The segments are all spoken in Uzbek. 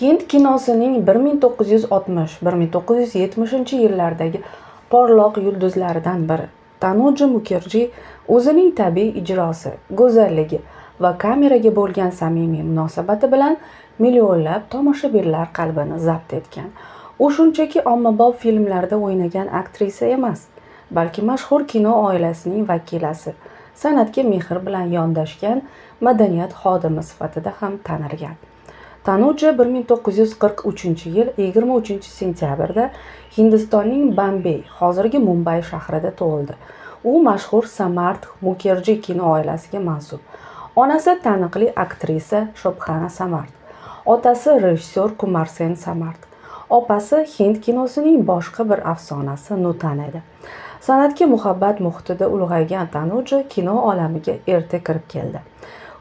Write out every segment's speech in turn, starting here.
Hind kinosining 1960-1970 yillardagi porloq yulduzlaridan biri. Tanuja Mukherjee o'zining tabiiy ijrosi, go'zalligi va kameraga bo'lgan samimiy munosabati bilan millionlab tomoshabinlar qalbini zabt etgan. U shunchaki ommabop filmlarda o'ynagan aktrisa emas, balki mashhur kino oilasining vakilasi, san'atga mehr bilan yondashgan madaniyat xodimi sifatida ham tanilgan. Tanuja 1943-yil 23-sentyabrda Hindistonning Bombey, hozirgi Mumbay shahrida tug'ildi. U mashhur Samarth Mukherjee kino oilasiga mansub. Onasi taniqli aktrisa Shobhana Samarth, otasi rejissyor Kumar Sen Samarth, opasi Hind kinosining boshqa bir afsonasi Nutan edi. San'atga muhabbat muhitida ulg'aygan Tanuja kino olamiga erta kirib keldi.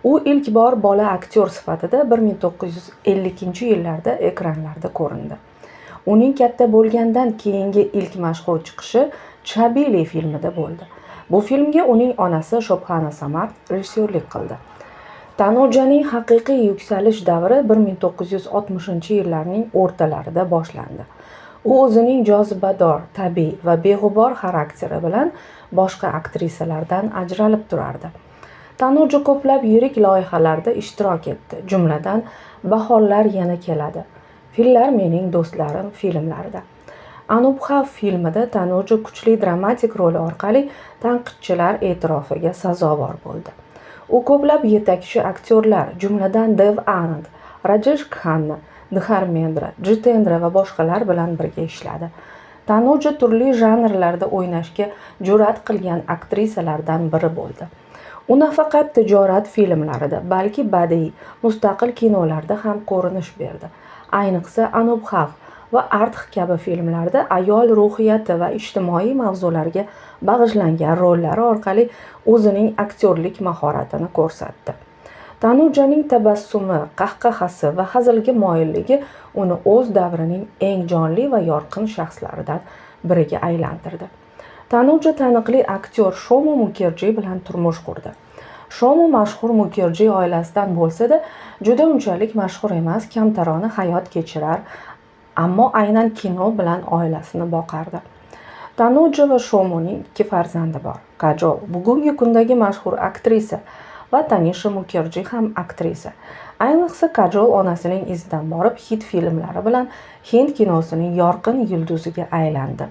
U ilk bor bola aktyor sifatida 1950-yillarda ekranlarda ko'rindi. Uning katta bo'lgandan keyingi ilk mashhur chiqishi Chabili filmida bo'ldi. Bu filmga uning onasi Shobhana Samarth rejissyorlik qildi. Tanujaning haqiqiy yuksalish davri 1960-yillarning o'rtalarida boshlandi. U o'zining jozibador, tabiiy va beg'ubor xarakteri bilan boshqa aktrisalardan ajralib turardi. Tanuja ko'plab yirik loyihalarda ishtirok etdi, jumladan Bahorlar yana keladi, Fillar mening do'stlarim filmlarida. Anubhav filmida Tanuja kuchli dramatik roli orqali tanqidchilar e'tirofiga sazovor bo'ldi. U ko'plab yetakchi aktyorlar, jumladan Dev Anand, Rajesh Khanna, Dharmendra, Jitendra va boshqalar bilan birga ishladi. Tanuja turli janrlarda o'ynashga jur'at qilgan aktrisalardan biri bo'ldi. U nafaqat tijorat filmlarida, balki badiiy, mustaqil kinolarda ham ko'rinish berdi. Ayniqsa Anubhav va Arth kabi filmlarda ayol ruhiyati va ijtimoiy mavzularga bag'ishlangan rollari orqali o'zining aktyorlik mahoratini ko'rsatdi. Tanujaning tabassumi, qahqahasi va hazilga moyilligi uni o'z davrining eng jonli va yorqin shaxslaridan biriga aylantirdi. Tanuja taniqli aktyor Shomu Mukherjee bilan turmush qurdi. Shomu mashhur Mukherjee oilasidan bo'lsa-da, juda unchalik mashhur emas, kamtarona hayot kechirar, ammo aynan kino bilan oilasini boqardi. Tanuja va Shomuning 2 farzandi bor. Kajol bugungi kundagi mashhur aktrisa va Tanisha Mukherjee ham aktrisa. Ayniqsa Kajol onasining izidan borib hit filmlari bilan Hind kinosining yorqin yulduziga aylandi.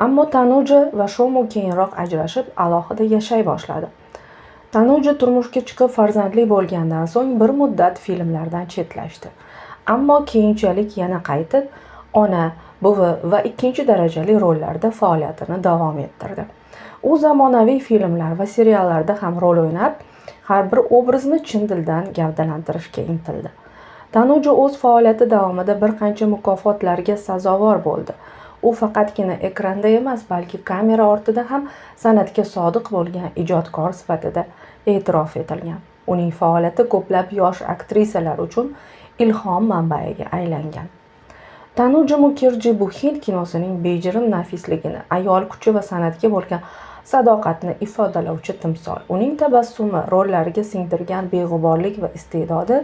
Ammo Tanuja va Shomu keyinroq ajrashib, alohida yashay boshladi. Tanuja turmushga chiqib farzandli bo'lgandan so'ng bir muddat filmlardan chetlashdi. Ammo keyinchalik yana qaytib, ona, buvi va ikkinchi darajali rollarda faoliyatini davom ettirdi. U zamonaviy filmlar va seriallarda ham rol o'ynab, har bir obrazni chin dildan gavdalantirishga intildi. Tanuja o'z faoliyati davomida bir qancha mukofotlarga sazovor bo'ldi. U faqatgina ekranda emas, balki kamera ortida ham san'atga sodiq bo'lgan ijodkor sifatida e'tirof etilgan. Uning faoliyati ko'plab yosh aktrisalar uchun ilhom manbaiga aylangan. Tanuja Mukherjee bu Hind kinosining bejirim nafisligini, ayol kuchi va san'atga bo'lgan sadoqatni ifodalovchi timsol. Uning tabassumi, rollariga singdirgan beg'uborlik va iste'dodi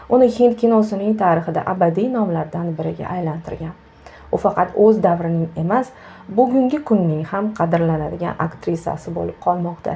uni Hind kinosining tarixida abadiy nomlardan biriga aylantirgan. U faqat o'z davrining emas, bugungi kunning ham qadrlanadigan aktrisasi bo'lib qolmoqda.